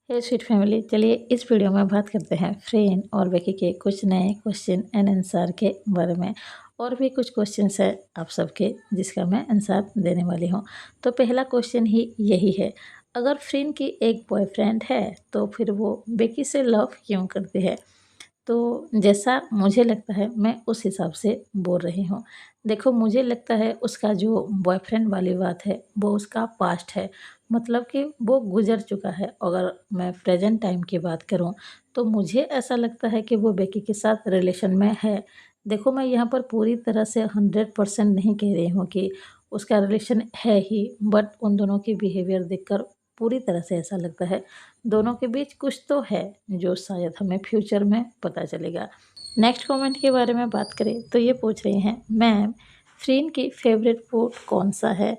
हे sweet family, चलिए इस video में बात करते हैं फ्रेंड और बेकी के कुछ नए क्वेश्चन एंड आंसर के बारे में। और भी कुछ क्वेश्चंस है आप सबके जिसका मैं आंसर देने वाली हूँ। तो पहला क्वेश्चन ही यही है, अगर फ्रेंड की एक बॉयफ्रेंड है तो फिर वो बेकी से लव क्यों करती है? तो जैसा मुझे लगता है मैं उस हिसाब से बोल रही हूँ। देखो, मुझे लगता है उसका जो बॉयफ्रेंड वाली बात है वो उसका पास्ट है, मतलब कि वो गुजर चुका है। अगर मैं प्रेजेंट टाइम की बात करूँ तो मुझे ऐसा लगता है कि वो बेकी के साथ रिलेशन में है। देखो, मैं यहाँ पर पूरी तरह से 100% नहीं कह रही हूँ कि उसका रिलेशन है ही, बट उन दोनों की बिहेवियर देखकर पूरी तरह से ऐसा लगता है दोनों के बीच कुछ तो है जो शायद हमें फ्यूचर में पता चलेगा। नेक्स्ट कमेंट के बारे में बात करें तो ये पूछ रही हैं, मैम फ्रीन की फेवरेट फूड कौन सा है?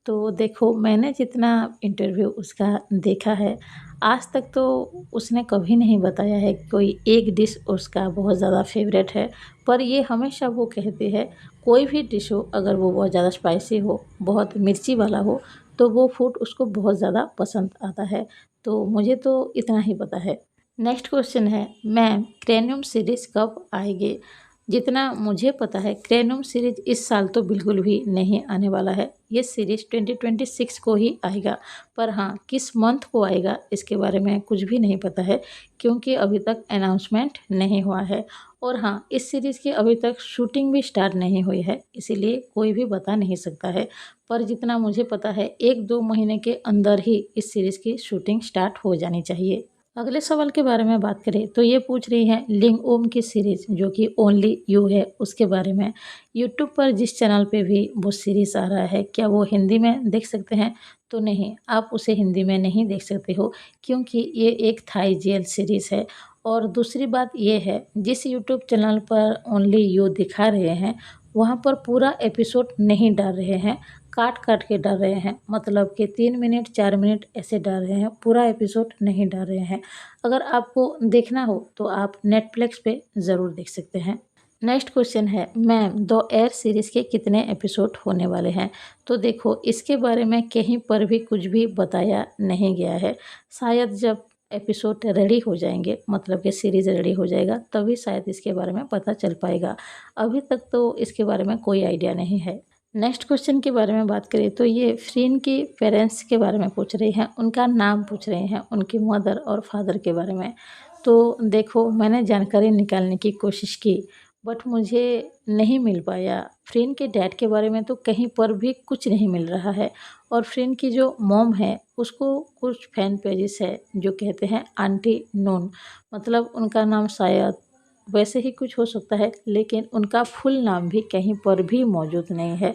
तो देखो, मैंने जितना इंटरव्यू उसका देखा है आज तक तो उसने कभी नहीं बताया है कि कोई एक डिश उसका बहुत ज़्यादा फेवरेट है। पर ये हमेशा वो कहती है कोई भी डिश हो, अगर वो बहुत ज़्यादा स्पाइसी हो, बहुत मिर्ची वाला हो, तो वो फूड उसको बहुत ज़्यादा पसंद आता है। तो मुझे तो इतना ही पता है। नेक्स्ट क्वेश्चन है, मैम क्रेनियम सीरीज़ कब आएगी? जितना मुझे पता है क्रेनियम सीरीज इस साल तो बिल्कुल भी नहीं आने वाला है। ये सीरीज 2026 को ही आएगा। पर हाँ, किस मंथ को आएगा इसके बारे में कुछ भी नहीं पता है, क्योंकि अभी तक अनाउंसमेंट नहीं हुआ है। और हाँ, इस सीरीज़ की अभी तक शूटिंग भी स्टार्ट नहीं हुई है, इसीलिए कोई भी बता नहीं सकता है। पर जितना मुझे पता है 1-2 महीने के अंदर ही इस सीरीज़ की शूटिंग स्टार्ट हो जानी चाहिए। अगले सवाल के बारे में बात करें तो ये पूछ रही हैं लिंग ओम की सीरीज़ जो कि ओनली यू है उसके बारे में। यूट्यूब पर जिस चैनल पे भी वो सीरीज़ आ रहा है, क्या वो हिंदी में देख सकते हैं? तो नहीं, आप उसे हिंदी में नहीं देख सकते हो, क्योंकि ये एक थाई जेल सीरीज़ है। और दूसरी बात ये है, जिस यूट्यूब चैनल पर ओनली यू दिखा रहे हैं वहाँ पर पूरा एपिसोड नहीं डाल रहे हैं, काट काट के डाल रहे हैं। मतलब कि 3 मिनट 4 मिनट ऐसे डाल रहे हैं, पूरा एपिसोड नहीं डाल रहे हैं। अगर आपको देखना हो तो आप नेटफ्लिक्स पे ज़रूर देख सकते हैं। नेक्स्ट क्वेश्चन है, मैम द एयर सीरीज़ के कितने एपिसोड होने वाले हैं? तो देखो, इसके बारे में कहीं पर भी कुछ भी बताया नहीं गया है। शायद जब एपिसोड रेडी हो जाएंगे, मतलब कि सीरीज़ रेडी हो जाएगा, तभी शायद इसके बारे में पता चल पाएगा। अभी तक तो इसके बारे में कोई आइडिया नहीं है। नेक्स्ट क्वेश्चन के बारे में बात करें तो ये फ्रीन की पेरेंट्स के बारे में पूछ रही हैं, उनका नाम पूछ रहे हैं, उनकी मदर और फादर के बारे में। तो देखो, मैंने जानकारी निकालने की कोशिश की, बट मुझे नहीं मिल पाया। फ्रेंड के डैड के बारे में तो कहीं पर भी कुछ नहीं मिल रहा है। और फ्रेंड की जो मॉम है उसको कुछ फैन पेजेस है जो कहते हैं आंटी नून, मतलब उनका नाम शायद वैसे ही कुछ हो सकता है, लेकिन उनका फुल नाम भी कहीं पर भी मौजूद नहीं है।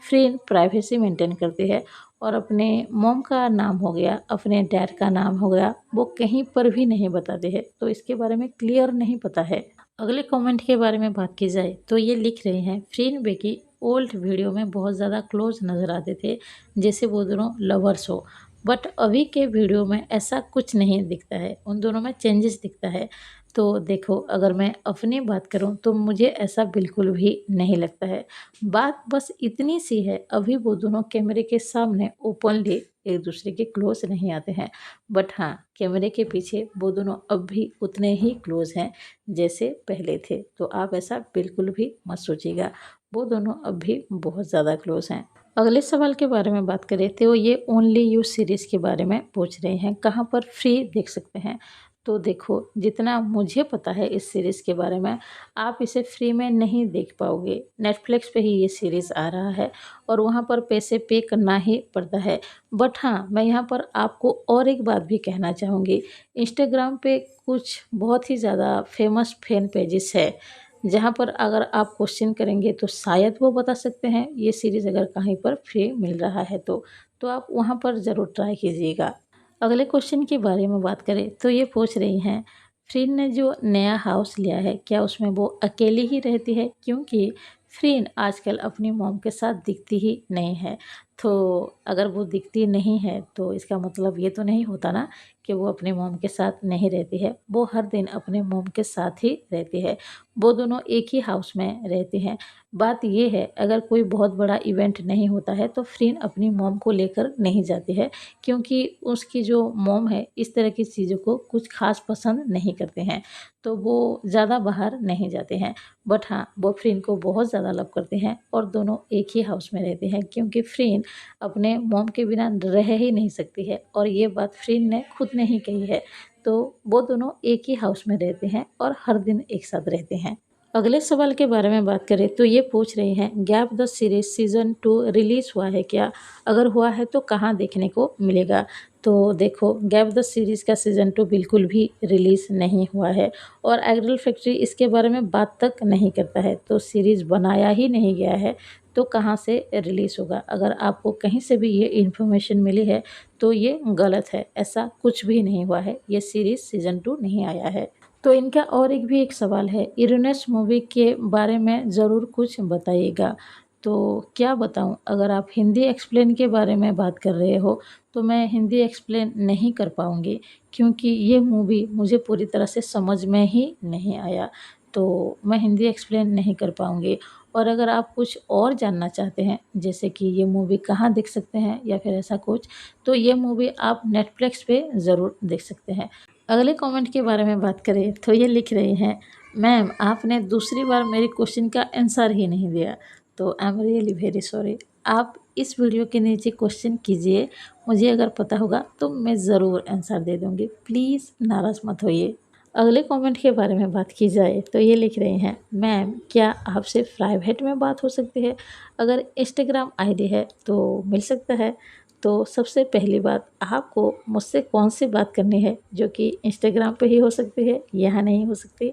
फ्रेंड प्राइवेसी मेंटेन करती है और अपने मॉम का नाम हो गया, अपने डैड का नाम हो गया, वो कहीं पर भी नहीं बताते हैं। तो इसके बारे में क्लियर नहीं पता है। अगले कमेंट के बारे में बात की जाए तो ये लिख रहे हैं, फ्रीन बेकी ओल्ड वीडियो में बहुत ज़्यादा क्लोज नज़र आते थे, जैसे वो दोनों लवर्स हो। बट अभी के वीडियो में ऐसा कुछ नहीं दिखता है, उन दोनों में चेंजेस दिखता है। तो देखो, अगर मैं अपनी बात करूं तो मुझे ऐसा बिल्कुल भी नहीं लगता है। बात बस इतनी सी है, अभी वो दोनों कैमरे के सामने ओपनली एक दूसरे के क्लोज नहीं आते हैं। बट हाँ, कैमरे के पीछे वो दोनों अब भी उतने ही क्लोज हैं जैसे पहले थे। तो आप ऐसा बिल्कुल भी मत सोचिएगा, वो दोनों अब भी बहुत ज़्यादा क्लोज हैं। अगले सवाल के बारे में बात करें तो ये ओनली यू सीरीज़ के बारे में पूछ रहे हैं, कहाँ पर फ्री देख सकते हैं? तो देखो, जितना मुझे पता है इस सीरीज़ के बारे में, आप इसे फ्री में नहीं देख पाओगे। नेटफ्लिक्स पे ही ये सीरीज़ आ रहा है और वहाँ पर पैसे पे करना ही पड़ता है। बट हाँ, मैं यहाँ पर आपको और एक बात भी कहना चाहूँगी। इंस्टाग्राम पे कुछ बहुत ही ज़्यादा फेमस फैन पेजेस है, जहाँ पर अगर आप क्वेश्चन करेंगे तो शायद वो बता सकते हैं ये सीरीज़ अगर कहीं पर फ्री मिल रहा है तो आप वहाँ पर ज़रूर ट्राई कीजिएगा। अगले क्वेश्चन के बारे में बात करें तो ये पूछ रही हैं, फ्रीन ने जो नया हाउस लिया है क्या उसमें वो अकेली ही रहती है? क्योंकि फ्रीन आजकल अपनी मॉम के साथ दिखती ही नहीं है। तो अगर वो दिखती नहीं है तो इसका मतलब ये तो नहीं होता ना कि वो अपनी मॉम के साथ नहीं रहती है, वो हर दिन अपने मॉम के साथ ही रहती है। वो दोनों एक ही हाउस में रहती हैं। बात ये है, अगर कोई बहुत बड़ा इवेंट नहीं होता है तो फ़्रीन अपनी मॉम को लेकर नहीं जाती है, क्योंकि उसकी जो मॉम है इस तरह की चीज़ों को कुछ ख़ास पसंद नहीं करते हैं, तो वो ज़्यादा बाहर नहीं जाते हैं। बट हाँ, वो फ़्रीन को बहुत ज़्यादा लव करते हैं और दोनों एक ही हाउस में रहते हैं, क्योंकि फ़्रीन अपने मॉम के बिना रह ही नहीं सकती है और ये बात फ़्रीन ने खुद ने ही कही है। तो वो दोनों एक ही हाउस में रहते हैं और हर दिन एक साथ रहते हैं। अगले सवाल के बारे में बात करें तो ये पूछ रहे हैं, gap the series season 2 release हुआ है क्या? अगर हुआ है तो कहाँ देखने को मिलेगा? तो देखो, गैप द सीरीज़ का सीज़न 2 बिल्कुल भी रिलीज़ नहीं हुआ है और एग्रेल फैक्ट्री इसके बारे में बात तक नहीं करता है, तो सीरीज़ बनाया ही नहीं गया है तो कहाँ से रिलीज़ होगा? अगर आपको कहीं से भी ये इन्फॉर्मेशन मिली है तो ये गलत है, ऐसा कुछ भी नहीं हुआ है, ये सीरीज़ सीज़न 2 नहीं आया है। तो इनका और एक सवाल है, इरेनस मूवी के बारे में ज़रूर कुछ बताइएगा। तो क्या बताऊँ? अगर आप हिंदी एक्सप्लेन के बारे में बात कर रहे हो तो मैं हिंदी एक्सप्लेन नहीं कर पाऊँगी, क्योंकि ये मूवी मुझे पूरी तरह से समझ में ही नहीं आया, तो मैं हिंदी एक्सप्लेन नहीं कर पाऊँगी। और अगर आप कुछ और जानना चाहते हैं, जैसे कि ये मूवी कहाँ देख सकते हैं या फिर ऐसा कुछ, तो ये मूवी आप नेटफ्लिक्स पे ज़रूर देख सकते हैं। अगले कमेंट के बारे में बात करें तो ये लिख रहे हैं, मैम आपने दूसरी बार मेरी क्वेश्चन का आंसर ही नहीं दिया, तो I am really very sorry. आप इस वीडियो के नीचे क्वेश्चन कीजिए, मुझे अगर पता होगा तो मैं ज़रूर आंसर दे दूँगी, प्लीज़ नाराज़ मत होइए। अगले कमेंट के बारे में बात की जाए तो ये लिख रहे हैं, मैम क्या आपसे प्राइवेट में बात हो सकती है? अगर इंस्टाग्राम आईडी है तो मिल सकता है। तो सबसे पहली बात, आपको मुझसे कौन सी बात करनी है जो कि इंस्टाग्राम पे ही हो सकती है, यहाँ नहीं हो सकती?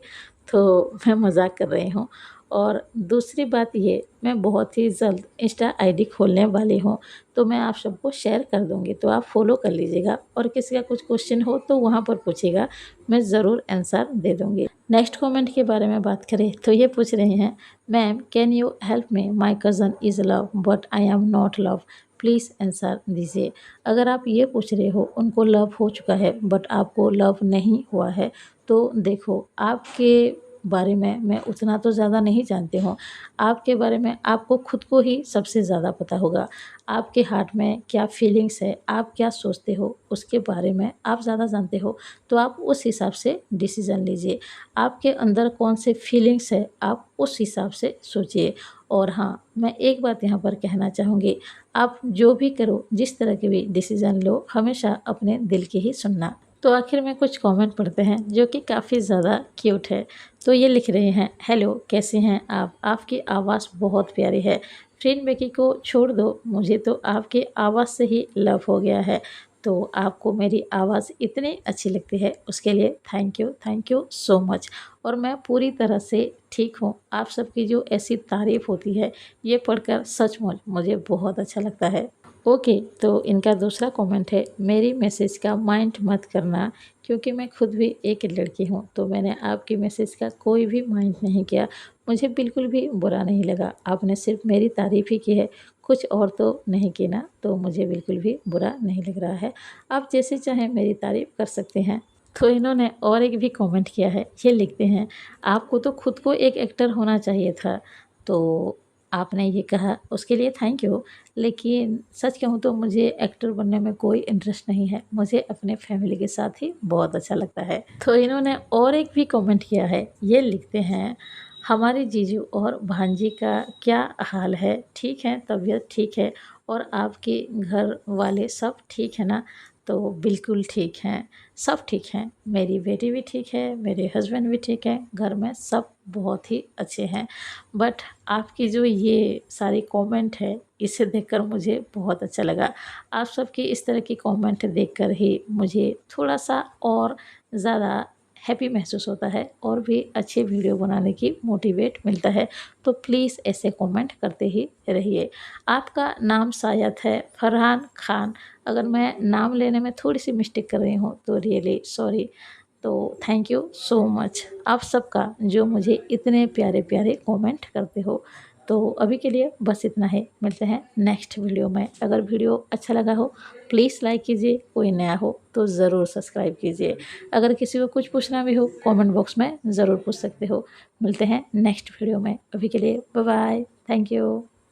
तो मैं मज़ाक कर रही हूँ। और दूसरी बात ये, मैं बहुत ही जल्द इंस्टा आईडी खोलने वाली हूँ, तो मैं आप सबको शेयर कर दूँगी, तो आप फॉलो कर लीजिएगा और किसी का कुछ क्वेश्चन हो तो वहाँ पर पूछिएगा, मैं ज़रूर आंसर दे दूँगी। नेक्स्ट कमेंट के बारे में बात करें तो ये पूछ रहे हैं, ma'am can you help me, my cousin is love but I am not love, please answer दीजिए। अगर आप ये पूछ रहे हो उनको लव हो चुका है बट आपको लव नहीं हुआ है, तो देखो, आपके बारे में मैं उतना तो ज़्यादा नहीं जानती हूँ। आपके बारे में आपको खुद को ही सबसे ज़्यादा पता होगा। आपके हार्ट में क्या फीलिंग्स है, आप क्या सोचते हो, उसके बारे में आप ज़्यादा जानते हो, तो आप उस हिसाब से डिसीज़न लीजिए। आपके अंदर कौन से फीलिंग्स है, आप उस हिसाब से सोचिए। और हाँ, मैं एक बात यहाँ पर कहना चाहूँगी, आप जो भी करो, जिस तरह के भी डिसीज़न लो, हमेशा अपने दिल की ही सुनना। तो आखिर में कुछ कमेंट पढ़ते हैं जो कि काफ़ी ज़्यादा क्यूट है। तो ये लिख रहे हैं, हेलो कैसे हैं आप? आपकी आवाज़ बहुत प्यारी है। फ्रेंड बेकी को छोड़ दो, मुझे तो आपकी आवाज़ से ही लव हो गया है। तो आपको मेरी आवाज़ इतनी अच्छी लगती है, उसके लिए थैंक यू सो मच। और मैं पूरी तरह से ठीक हूँ। आप सबकी जो ऐसी तारीफ़ होती है, ये पढ़कर सचमुच मुझे बहुत अच्छा लगता है। ओके, तो इनका दूसरा कमेंट है, मेरी मैसेज का माइंड मत करना, क्योंकि मैं खुद भी एक लड़की हूँ, तो मैंने आपकी मैसेज का कोई भी माइंड नहीं किया। मुझे बिल्कुल भी बुरा नहीं लगा, आपने सिर्फ मेरी तारीफ़ ही की है, कुछ और तो नहीं की ना, तो मुझे बिल्कुल भी बुरा नहीं लग रहा है। आप जैसे चाहें मेरी तारीफ़ कर सकते हैं। तो इन्होंने और एक भी कमेंट किया है, ये लिखते हैं, आपको तो खुद को एक एक्टर होना चाहिए था, तो आपने ये कहा उसके लिए थैंक यू। लेकिन सच कहूँ तो मुझे एक्टर बनने में कोई इंटरेस्ट नहीं है, मुझे अपने फैमिली के साथ ही बहुत अच्छा लगता है। तो इन्होंने और एक भी कमेंट किया है, ये लिखते हैं, हमारे जीजू और भांजी का क्या हाल है? ठीक है, तबीयत ठीक है और आपके घर वाले सब ठीक है ना? तो बिल्कुल ठीक हैं, सब ठीक हैं। मेरी बेटी भी ठीक है, मेरे हस्बैंड भी ठीक हैं, घर में सब बहुत ही अच्छे हैं। बट आपकी जो ये सारी कमेंट है, इसे देखकर मुझे बहुत अच्छा लगा। आप सबकी इस तरह की कमेंट देखकर ही मुझे थोड़ा-सा और ज़्यादा हैप्पी महसूस होता है और भी अच्छे वीडियो बनाने की मोटिवेट मिलता है। तो प्लीज़ ऐसे कमेंट करते ही रहिए। आपका नाम शायद है फरहान खान, अगर मैं नाम लेने में थोड़ी-सी मिस्टेक कर रही हूँ तो रियली सॉरी। तो थैंक यू सो मच आप सबका, जो मुझे इतने प्यारे-प्यारे कमेंट करते हो। तो अभी के लिए बस इतना ही, मिलते हैं नेक्स्ट वीडियो में। अगर वीडियो अच्छा लगा हो प्लीज़ लाइक कीजिए, कोई नया हो तो ज़रूर सब्सक्राइब कीजिए। अगर किसी को कुछ पूछना भी हो कमेंट बॉक्स में ज़रूर पूछ सकते हो। मिलते हैं नेक्स्ट वीडियो में, अभी के लिए बाय बाय, थैंक यू।